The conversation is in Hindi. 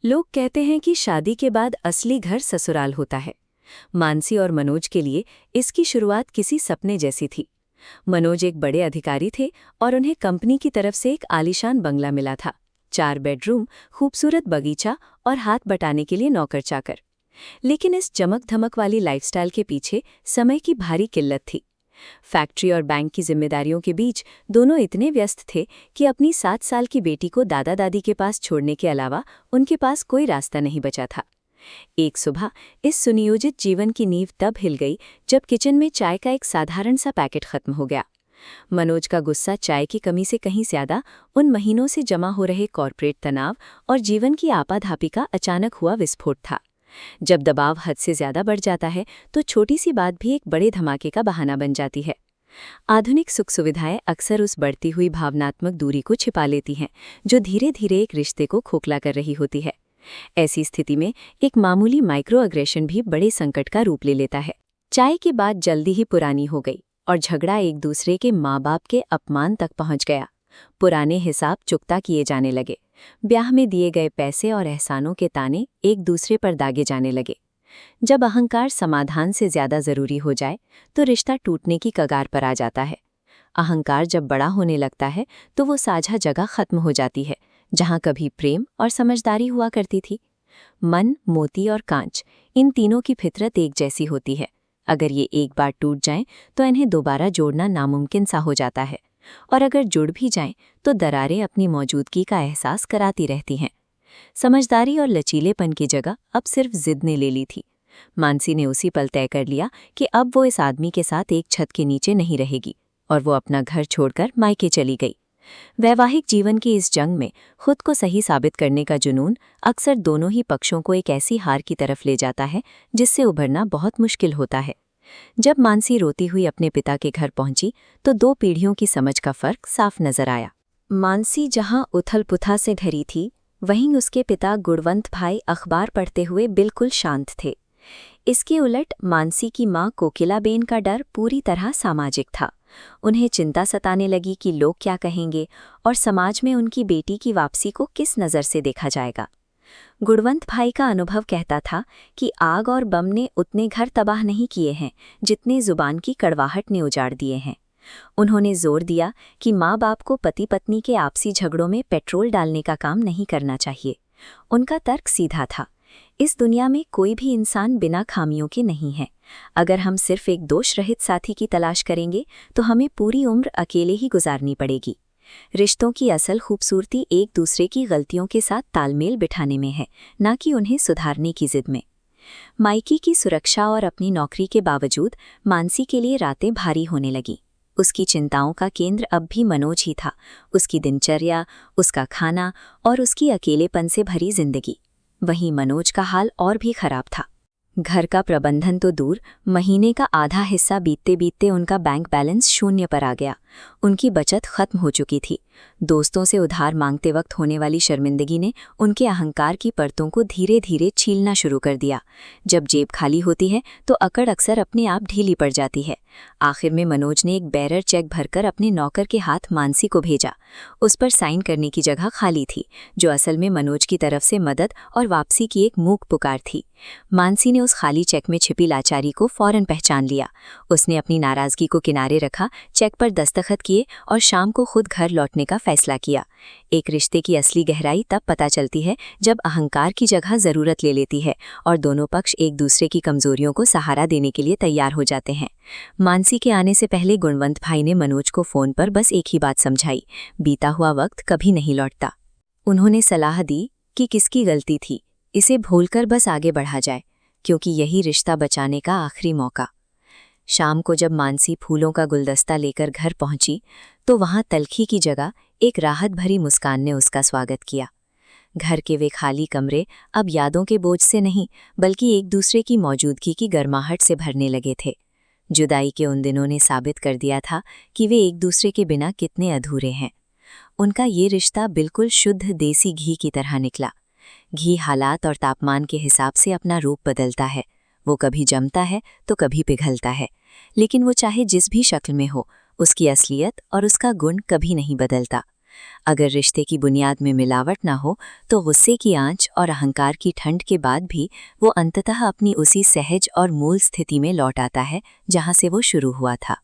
लोग कहते हैं कि शादी के बाद असली घर ससुराल होता है। मानसी और मनोज के लिए इसकी शुरुआत किसी सपने जैसी थी। मनोज एक बड़े अधिकारी थे और उन्हें कंपनी की तरफ से एक आलीशान बंगला मिला था। 4 बेडरूम, खूबसूरत बगीचा और हाथ बटाने के लिए नौकर चाकर। लेकिन इस चमक धमक वाली लाइफस्टाइल के पीछे समय की भारी किल्लत थी। फैक्ट्री और बैंक की जिम्मेदारियों के बीच दोनों इतने व्यस्त थे कि अपनी 7 साल की बेटी को दादा दादी के पास छोड़ने के अलावा उनके पास कोई रास्ता नहीं बचा था। एक सुबह इस सुनियोजित जीवन की नींव तब हिल गई जब किचन में चाय का एक साधारण सा पैकेट खत्म हो गया। मनोज का गुस्सा चाय की कमी से कहीं ज्यादा उन महीनों से जमा हो रहे कॉर्पोरेट तनाव और जीवन की आपाधापी का अचानक हुआ विस्फोट था। जब दबाव हद से ज्यादा बढ़ जाता है तो छोटी सी बात भी एक बड़े धमाके का बहाना बन जाती है। आधुनिक सुख सुविधाएं अक्सर उस बढ़ती हुई भावनात्मक दूरी को छिपा लेती हैं जो धीरे धीरे एक रिश्ते को खोखला कर रही होती है। ऐसी स्थिति में एक मामूली माइक्रो अग्रेशन भी बड़े संकट का रूप ले लेता है। चाय की बात जल्दी ही पुरानी हो गई और झगड़ा एक दूसरे के माँ बाप के अपमान तक पहुंच गया। पुराने हिसाब चुकता किए जाने लगे। ब्याह में दिए गए पैसे और एहसानों के ताने एक दूसरे पर दागे जाने लगे। जब अहंकार समाधान से ज्यादा जरूरी हो जाए तो रिश्ता टूटने की कगार पर आ जाता है। अहंकार जब बड़ा होने लगता है तो वो साझा जगह खत्म हो जाती है जहां कभी प्रेम और समझदारी हुआ करती थी। मन, मोती और कांच, इन तीनों की फितरत एक जैसी होती है। अगर ये एक बार टूट जाएं तो इन्हें दोबारा जोड़ना नामुमकिन सा हो जाता है, और अगर जुड़ भी जाएं तो दरारें अपनी मौजूदगी का एहसास कराती रहती हैं। समझदारी और लचीलेपन की जगह अब सिर्फ जिद ने ले ली थी। मानसी ने उसी पल तय कर लिया कि अब वो इस आदमी के साथ एक छत के नीचे नहीं रहेगी, और वो अपना घर छोड़कर मायके चली गई। वैवाहिक जीवन की इस जंग में खुद को सही साबित करने का जुनून अक्सर दोनों ही पक्षों को एक ऐसी हार की तरफ ले जाता है जिससे उभरना बहुत मुश्किल होता है। जब मानसी रोती हुई अपने पिता के घर पहुंची तो 2 पीढ़ियों की समझ का फर्क साफ नजर आया। मानसी जहां उथल-पुथल से घरी थी, वहीं उसके पिता गुणवंत भाई अखबार पढ़ते हुए बिल्कुल शांत थे। इसके उलट मानसी की मां कोकिलाबेन का डर पूरी तरह सामाजिक था। उन्हें चिंता सताने लगी कि लोग क्या कहेंगे और समाज में उनकी बेटी की वापसी को किस नज़र से देखा जाएगा। गुणवंत भाई का अनुभव कहता था कि आग और बम ने उतने घर तबाह नहीं किए हैं जितने जुबान की कड़वाहट ने उजाड़ दिए हैं। उन्होंने जोर दिया कि माँ बाप को पति पत्नी के आपसी झगड़ों में पेट्रोल डालने का काम नहीं करना चाहिए। उनका तर्क सीधा था, इस दुनिया में कोई भी इंसान बिना खामियों के नहीं है। अगर हम सिर्फ एक दोष रहित साथी की तलाश करेंगे तो हमें पूरी उम्र अकेले ही गुजारनी पड़ेगी। रिश्तों की असल खूबसूरती एक दूसरे की गलतियों के साथ तालमेल बिठाने में है, न कि उन्हें सुधारने की जिद में। मायके की सुरक्षा और अपनी नौकरी के बावजूद मानसी के लिए रातें भारी होने लगीं। उसकी चिंताओं का केंद्र अब भी मनोज ही था, उसकी दिनचर्या, उसका खाना और उसकी अकेलेपन से भरी जिंदगी। वहीं मनोज का हाल और भी खराब था। घर का प्रबंधन तो दूर, महीने का आधा हिस्सा बीतते बीतते उनका बैंक बैलेंस शून्य पर आ गया। उनकी बचत खत्म हो चुकी थी। दोस्तों से उधार मांगते वक्त होने वाली शर्मिंदगी ने उनके अहंकार की परतों को धीरे धीरे छीलना शुरू कर दिया। जब जेब खाली होती है तो अकड़ अक्सर अपने आप ढीली पड़ जाती है। आखिर में मनोज ने एक बेरर चेक भरकर अपने नौकर के हाथ मानसी को भेजा। उस पर साइन करने की जगह खाली थी, जो असल में मनोज की तरफ से मदद और वापसी की एक मूक पुकार थी। मानसी ने उस खाली चेक में छिपी लाचारी को फौरन पहचान लिया। उसने अपनी नाराजगी को किनारे रखा, चेक पर दस्तखत किए और शाम को खुद घर लौटने का फैसला किया। एक रिश्ते की असली गहराई तब पता चलती है जब अहंकार की जगह जरूरत ले लेती है और दोनों पक्ष एक दूसरे की कमजोरियों को सहारा देने के लिए तैयार हो जाते हैं। मानसी के आने से पहले गुणवंत भाई ने मनोज को फोन पर बस एक ही बात समझाई, बीता हुआ वक्त कभी नहीं लौटता। उन्होंने सलाह दी कि किसकी गलती थी, इसे भूलकर बस आगे बढ़ा जाए, क्योंकि यही रिश्ता बचाने का आखिरी मौका। शाम को जब मानसी फूलों का गुलदस्ता लेकर घर पहुंची तो वहां तलखी की जगह एक राहत भरी मुस्कान ने उसका स्वागत किया। घर के वे खाली कमरे अब यादों के बोझ से नहीं बल्कि एक दूसरे की मौजूदगी की गर्माहट से भरने लगे थे। जुदाई के उन दिनों ने साबित कर दिया था कि वे एक दूसरे के बिना कितने अधूरे हैं। उनका ये रिश्ता बिल्कुल शुद्ध देसी घी की तरह निकला। घी हालात और तापमान के हिसाब से अपना रूप बदलता है। वो कभी जमता है तो कभी पिघलता है, लेकिन वो चाहे जिस भी शक्ल में हो, उसकी असलियत और उसका गुण कभी नहीं बदलता। अगर रिश्ते की बुनियाद में मिलावट ना हो तो गुस्से की आंच और अहंकार की ठंड के बाद भी वो अंततः अपनी उसी सहज और मूल स्थिति में लौट आता है जहां से वो शुरू हुआ था।